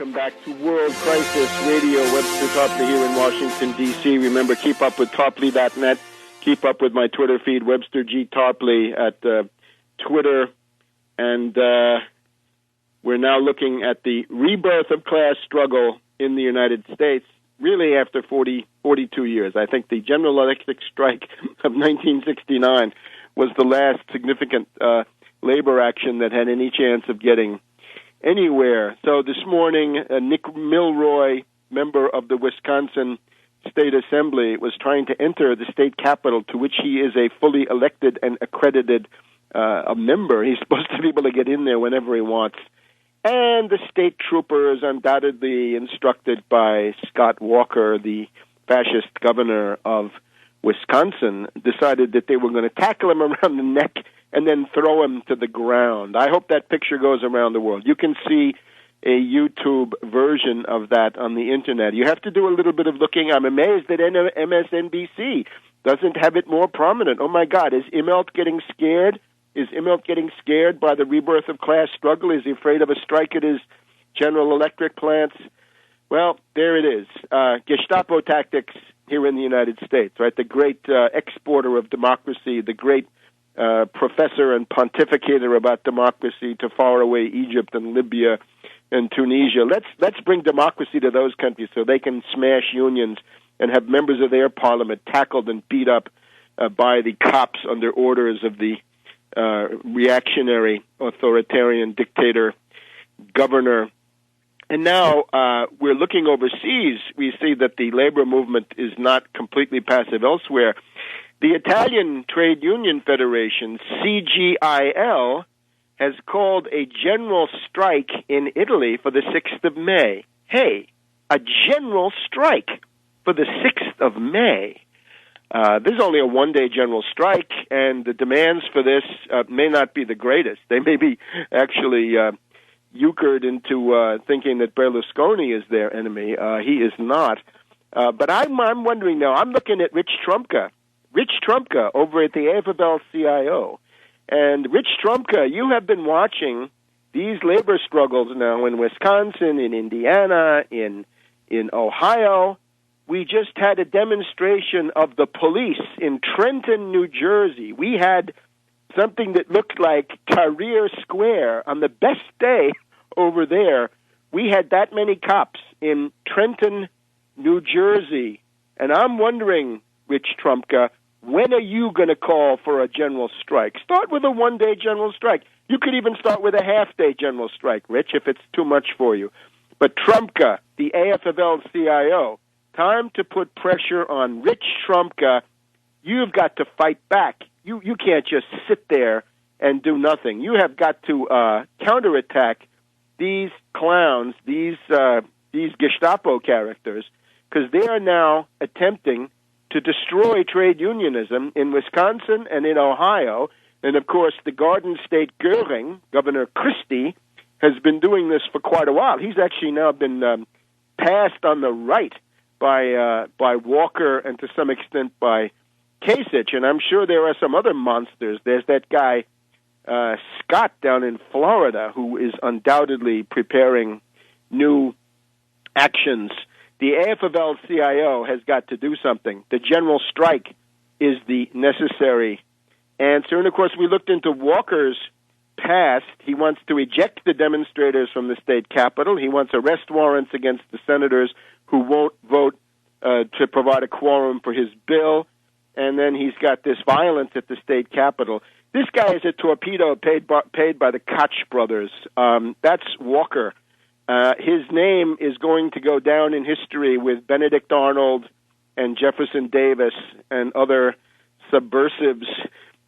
welcome back to World Crisis Radio. Webster Tarpley here in Washington, D.C. Remember, keep up with Tarpley.net. Keep up with my Twitter feed, Webster G. Tarpley at Twitter. And we're now looking at the rebirth of class struggle in the United States, really after 42 years. I think the General Electric strike of 1969 was the last significant labor action that had any chance of getting anywhere. So this morning, Nick Milroy, member of the Wisconsin State Assembly, was trying to enter the state capitol, to which he is a fully elected and accredited a member. He's supposed to be able to get in there whenever he wants. And the state troopers, undoubtedly instructed by Scott Walker, the fascist governor of Wisconsin, decided that they were going to tackle him around the neck and then throw him to the ground. I hope that picture goes around the world. You can see a YouTube version of that on the Internet. You have to do a little bit of looking. I'm amazed that MSNBC doesn't have it more prominent. Oh, my God, is Immelt getting scared? Is Immelt getting scared by the rebirth of class struggle? Is he afraid of a strike at his General Electric plants? Well, there it is. Gestapo tactics here in the United States, right? The great exporter of democracy, the great professor and pontificator about democracy to faraway Egypt and Libya and Tunisia. Let's bring democracy to those countries so they can smash unions and have members of their parliament tackled and beat up by the cops under orders of the reactionary, authoritarian dictator governor. And now we're looking overseas. We see that the labor movement is not completely passive elsewhere. The Italian Trade Union Federation, CGIL, has called a general strike in Italy for the 6th of May. Hey, a general strike for the 6th of May. This is only a one-day general strike, and the demands for this may not be the greatest. They may be actually euchred into thinking that Berlusconi is their enemy. He is not. But I'm wondering now, I'm looking at Rich Trumka over at the AFL-CIO. And Rich Trumka, you have been watching these labor struggles now in Wisconsin, in Indiana, in Ohio. We just had a demonstration of the police in Trenton, New Jersey. We had something that looked like Tahrir Square on the best day over there. We had that many cops in Trenton, New Jersey. And I'm wondering, Rich Trumka, when are you going to call for a general strike? Start with a one-day general strike. You could even start with a half-day general strike, Rich, if it's too much for you. But Trumka, the AFL-CIO, time to put pressure on Rich Trumka. You've got to fight back. You can't just sit there and do nothing. You have got to counterattack these clowns, these Gestapo characters, because they are now attempting to destroy trade unionism in Wisconsin and in Ohio. And, of course, the Garden State Goering, Governor Christie, has been doing this for quite a while. He's actually now been passed on the right by Walker and to some extent by Kasich. And I'm sure there are some other monsters. There's that guy, Scott, down in Florida, who is undoubtedly preparing new actions. The AFL-CIO has got to do something. The general strike is the necessary answer. And, of course, we looked into Walker's past. He wants to eject the demonstrators from the state capitol. He wants arrest warrants against the senators who won't vote to provide a quorum for his bill. And then he's got this violence at the state capitol. This guy is a torpedo paid by the Koch brothers. That's Walker. His name is going to go down in history with Benedict Arnold and Jefferson Davis and other subversives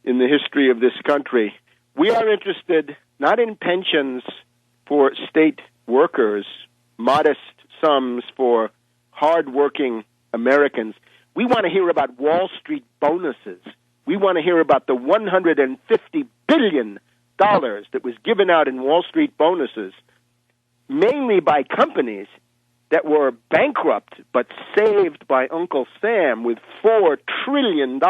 in the history of this country. We are interested not in pensions for state workers, modest sums for hardworking Americans. We want to hear about Wall Street bonuses. We want to hear about the $150 billion that was given out in Wall Street bonuses, mainly by companies that were bankrupt but saved by Uncle Sam with $4 trillion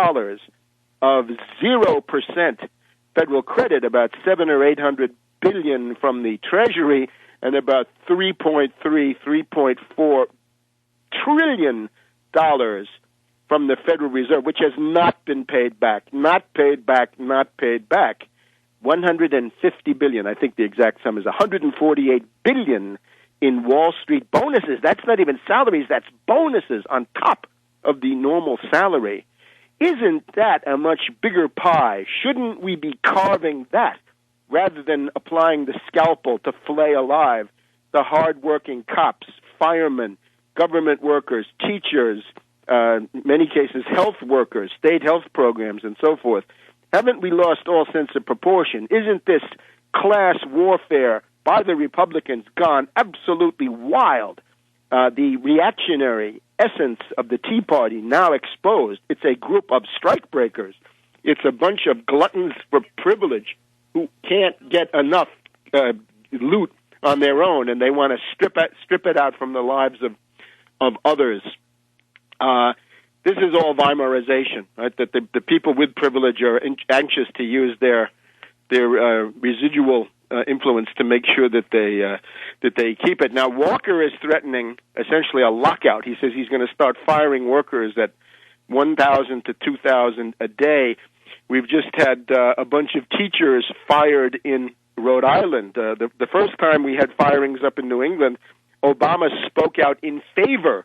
of 0% federal credit, about $700 or $800 billion from the Treasury, and about $3.4 trillion from the Federal Reserve, which has not been paid back. 150 billion, I think the exact sum is 148 billion in Wall Street bonuses. That's not even salaries, that's bonuses on top of the normal salary. Isn't that a much bigger pie? Shouldn't we be carving that rather than applying the scalpel to flay alive the hardworking cops, firemen, government workers, teachers, many cases health workers, state health programs, and so forth? Haven't we lost all sense of proportion? Isn't this class warfare by the Republicans gone absolutely wild? The reactionary essence of the Tea Party now exposed. It's a group of strikebreakers. It's a bunch of gluttons for privilege who can't get enough loot on their own, and they want to strip it out from the lives of others. This is all Weimarization, right? That the people with privilege are anxious to use their residual influence to make sure that they keep it. Now, Walker is threatening essentially a lockout. He says he's going to start firing workers at 1,000 to 2,000 a day. We've just had a bunch of teachers fired in Rhode Island. The first time we had firings up in New England, Obama spoke out in favor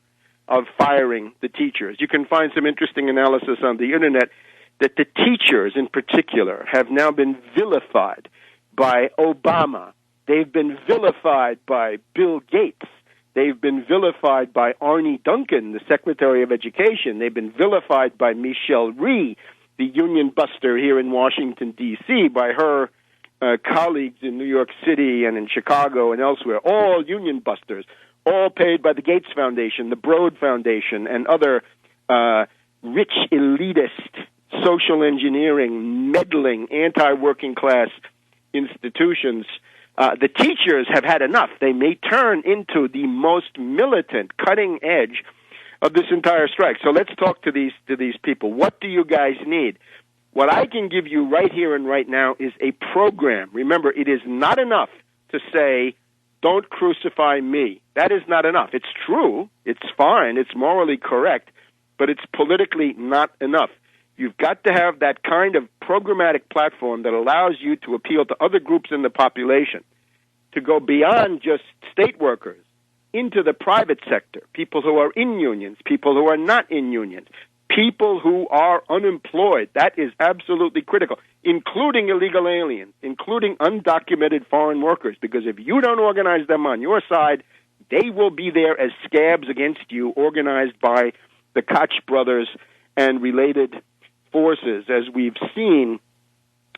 of firing the teachers. You can find some interesting analysis on the internet that the teachers in particular have now been vilified by Obama. They've been vilified by Bill Gates. They've been vilified by Arne Duncan, the Secretary of Education. They've been vilified by Michelle Rhee, the union buster here in Washington, D.C., by her colleagues in New York City and in Chicago and elsewhere, all union busters, all paid by the Gates Foundation, the Broad Foundation, and other rich elitist, social engineering, meddling, anti-working class institutions. The teachers have had enough. They may turn into the most militant, cutting edge of this entire strike. So let's talk to these people. What do you guys need? What I can give you right here and right now is a program. Remember, it is not enough to say, don't crucify me. That is not enough. It's true. It's fine. It's morally correct. But it's politically not enough. You've got to have that kind of programmatic platform that allows you to appeal to other groups in the population, to go beyond just state workers into the private sector, people who are in unions, people who are not in unions, people who are unemployed. That is absolutely critical, including illegal aliens, including undocumented foreign workers, because if you don't organize them on your side, they will be there as scabs against you, organized by the Koch brothers and related forces, as we've seen.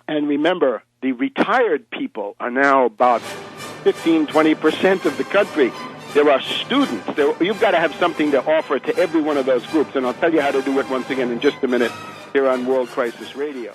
And remember, the retired people are now about 15-20% of the country. There are students. You've got to have something to offer to every one of those groups, and I'll tell you how to do it once again in just a minute here on World Crisis Radio.